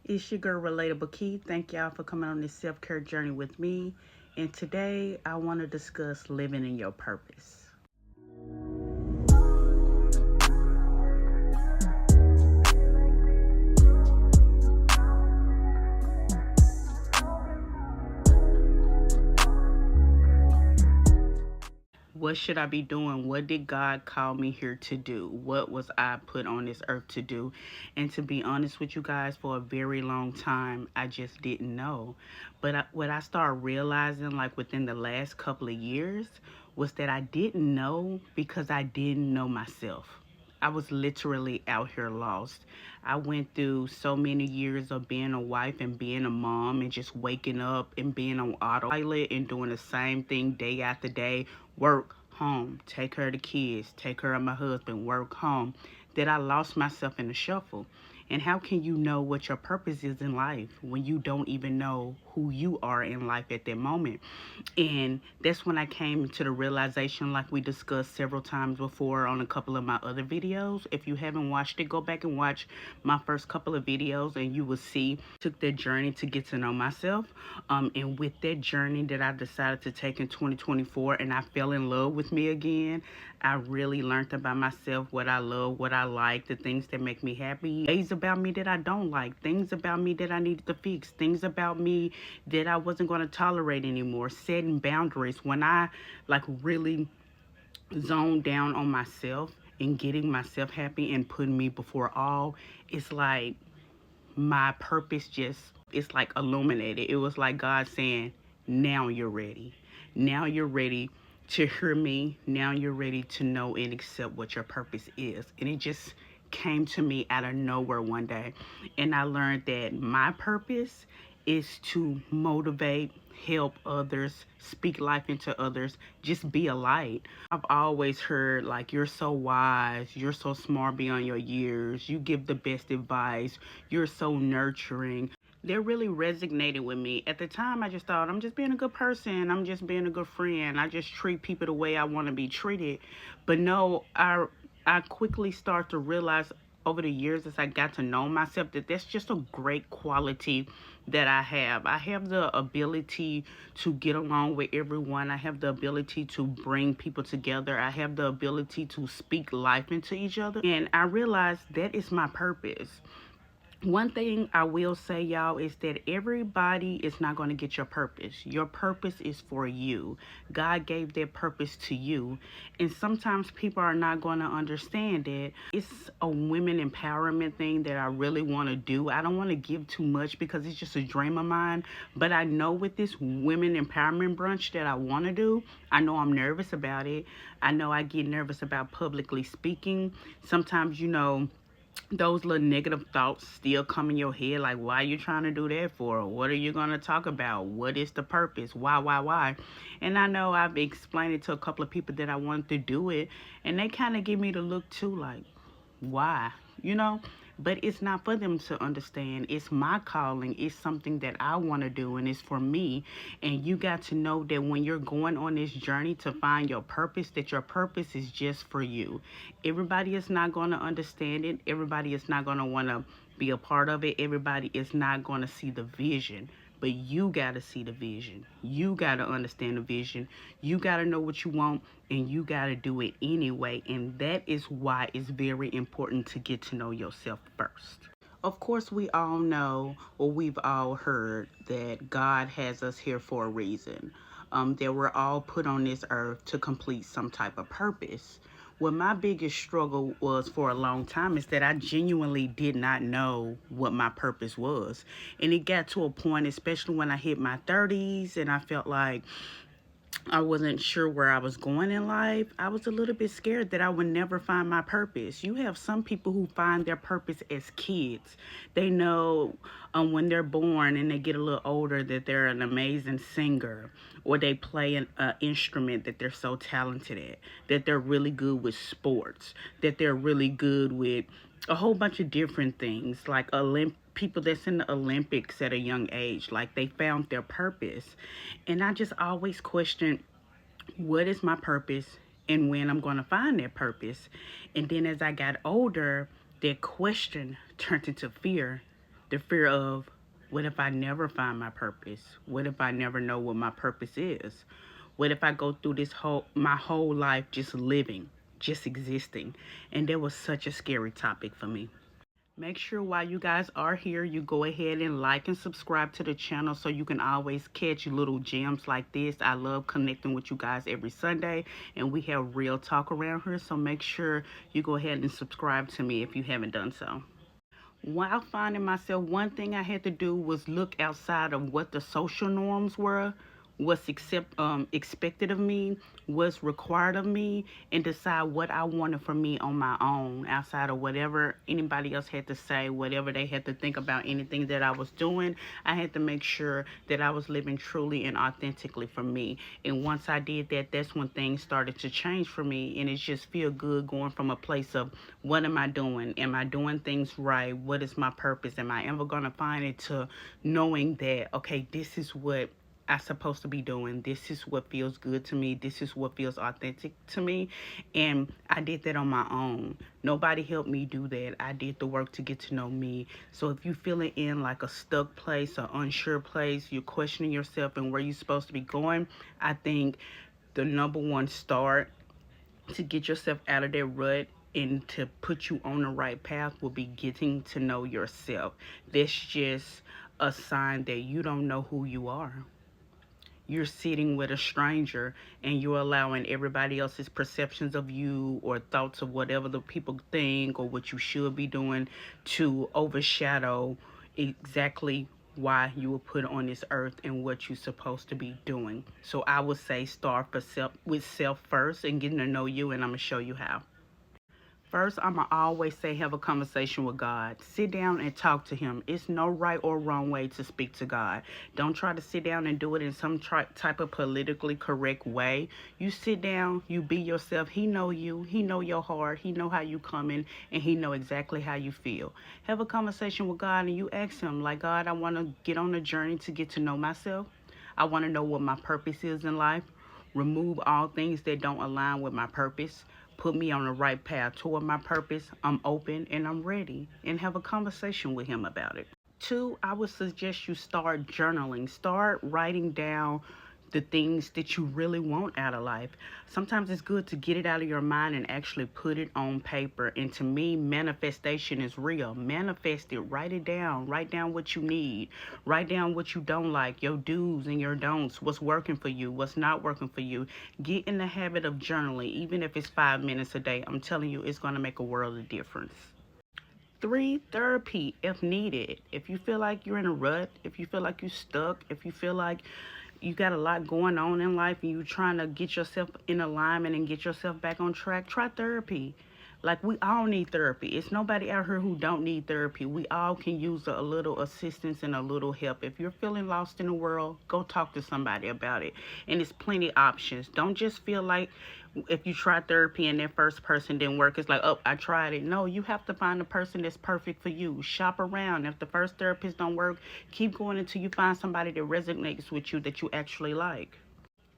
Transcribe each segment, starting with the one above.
It's your girl, Relatable Kie. Thank y'all for coming on this self-care journey with me. And today I want to discuss living in your purpose. What should I be doing? What did God call me here to do? What was I put on this earth to do? And to be honest with you guys, for a very long time, I just didn't know. But what I started realizing, like within the last couple of years, was that I didn't know because I didn't know myself. I was literally out here lost. I went through so many years of being a wife and being a mom and just waking up and being on autopilot and doing the same thing day after day. Work, home, take care of the kids, take care of my husband, work, home. That I lost myself in the shuffle. And how can you know what your purpose is in life when you don't even know who you are in life at that moment? And that's when I came to the realization, like we discussed several times before on a couple of my other videos. If you haven't watched it, go back and watch my first couple of videos and you will see took that journey to get to know myself. And with that journey that I decided to take in 2024 and I fell in love with me again, I really learned about myself, what I love, what I like, the things that make me happy, things about me that I don't like, things about me that I needed to fix, things about me that I wasn't going to tolerate anymore, setting boundaries. When I like really zoned down on myself and getting myself happy and putting me before all, it's like my purpose just, it's like illuminated. It was like God saying, now you're ready. Now you're ready to hear me. Now you're ready to know and accept what your purpose is. And it just came to me out of nowhere one day. And I learned that my purpose is to motivate, help others, speak life into others, just be a light. I've always heard like you're so wise, you're so smart beyond your years, you give the best advice, you're so nurturing. They really resonated with me. At the time, I just thought I'm just being a good person, I'm just being a good friend, I just treat people the way I want to be treated. But no, I quickly start to realize over the years as I got to know myself that that's just a great quality that I have. I have the ability to get along with everyone. I have the ability to bring people together. I have the ability to speak life into each other. And I realized that is my purpose. One thing I will say, y'all, is that everybody is not going to get your purpose. Your purpose is for you. God gave that purpose to you. And sometimes people are not going to understand it. It's a women empowerment thing that I really want to do. I don't want to give too much because it's just a dream of mine. But I know with this women empowerment brunch that I want to do, I know I'm nervous about it. I know I get nervous about publicly speaking. Sometimes, those little negative thoughts still come in your head, like, why are you trying to do that for? What are you going to talk about? What is the purpose? Why? And I know I've explained it to a couple of people that I wanted to do it, and they kind of give me the look too, like, why? you know but it's not for them to understand. It's my calling. It's something that I want to do, and it's for me. And you got to know that when you're going on this journey to find your purpose, that your purpose is just for you. Everybody is not going to understand it. Everybody is not going to want to be a part of it. Everybody is not going to see the vision. But you got to see the vision. You got to understand the vision. You got to know what you want, and you got to do it anyway. And that is why it's very important to get to know yourself first. Of course, we all know, or we've all heard, that God has us here for a reason. That we're all put on this earth to complete some type of purpose. What my biggest struggle was for a long time is that I genuinely did not know what my purpose was. And it got to a point, especially when I hit my 30s and I felt like I wasn't sure where I was going in life. I was a little bit scared that I would never find my purpose. You have some people who find their purpose as kids. They know when they're born and they get a little older that they're an amazing singer, or they play an instrument that they're so talented at, that they're really good with sports, that they're really good with a whole bunch of different things, like people that's in the Olympics at a young age, like they found their purpose. And I just always questioned, what is my purpose and when I'm going to find that purpose. And then as I got older, that question turned into fear. The fear of, what if I never find my purpose? What if I never know what my purpose is? What if I go through my whole life just living, just existing? And that was such a scary topic for me. Make sure while you guys are here, you go ahead and like and subscribe to the channel so you can always catch little gems like this. I love connecting with you guys every Sunday, and we have real talk around here. So make sure you go ahead and subscribe to me if you haven't done so. While finding myself, one thing I had to do was look outside of what the social norms were, what's expected of me, what's required of me, and decide what I wanted for me on my own, outside of whatever anybody else had to say, whatever they had to think about anything that I was doing. I had to make sure that I was living truly and authentically for me. And once I did that, that's when things started to change for me, and it just feel good going from a place of, what am I doing? Am I doing things right? What is my purpose? Am I ever gonna find it? To knowing that, okay, this is what I'm supposed to be doing. This is what feels good to me. This is what feels authentic to me. And I did that on my own. Nobody helped me do that. I did the work to get to know me. So if you feeling in like a stuck place, or unsure place, you're questioning yourself and where you're supposed to be going, I think the number one start to get yourself out of that rut and to put you on the right path will be getting to know yourself. That's just a sign that you don't know who you are. You're sitting with a stranger and you're allowing everybody else's perceptions of you or thoughts of whatever the people think or what you should be doing to overshadow exactly why you were put on this earth and what you're supposed to be doing. So I would say start with self first and getting to know you, and I'm gonna show you how. First, I'm going to always say have a conversation with God. Sit down and talk to him. It's no right or wrong way to speak to God. Don't try to sit down and do it in some type of politically correct way. You sit down, you be yourself. He know you. He know your heart. He know how you coming, and he know exactly how you feel. Have a conversation with God and you ask him, like, God, I want to get on a journey to get to know myself. I want to know what my purpose is in life. Remove all things that don't align with my purpose. Put me on the right path toward my purpose. I'm open and I'm ready. And have a conversation with him about it. Two, I would suggest you start journaling. Start writing down the things that you really want out of life. Sometimes it's good to get it out of your mind and actually put it on paper. And to me, manifestation is real. Manifest it. Write it down. Write down what you need. Write down what you don't like, your do's and your don'ts, what's working for you, what's not working for you. Get in the habit of journaling, even if it's 5 minutes a day. I'm telling you, it's going to make a world of difference. Three, therapy if needed. If you feel like you're in a rut, if you feel like you're stuck, if you feel like you got a lot going on in life and you're trying to get yourself in alignment and get yourself back on track, try therapy. Like, we all need therapy. It's nobody out here who don't need therapy. We all can use a little assistance and a little help. If you're feeling lost in the world, go talk to somebody about it. And there's plenty of options. Don't just feel like if you try therapy and that first person didn't work, it's like, oh, I tried it. No, you have to find a person that's perfect for you. Shop around. If the first therapist don't work, keep going until you find somebody that resonates with you, that you actually like.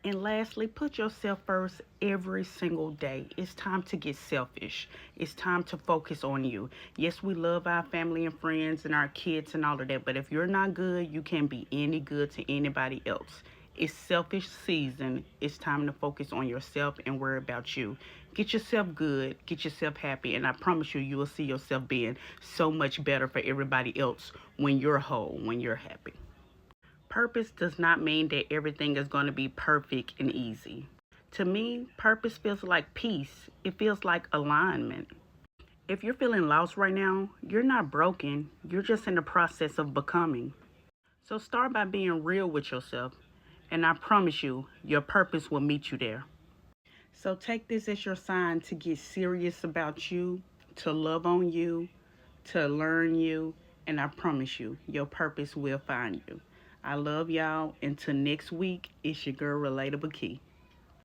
And lastly, put yourself first every single day. It's time to get selfish. It's time to focus on you. Yes, we love our family and friends and our kids and all of that, but if you're not good, you can't be any good to anybody else. It's selfish season. It's time to focus on yourself and worry about you. Get yourself good, get yourself happy, and I promise you, you will see yourself being so much better for everybody else when you're whole, when you're happy. Purpose does not mean that everything is going to be perfect and easy. To me, purpose feels like peace. It feels like alignment. If you're feeling lost right now, you're not broken. You're just in the process of becoming. So start by being real with yourself, and I promise you, your purpose will meet you there. So take this as your sign to get serious about you, to love on you, to learn you, and I promise you, your purpose will find you. I love y'all. Until next week, it's your girl, Relatable Kie.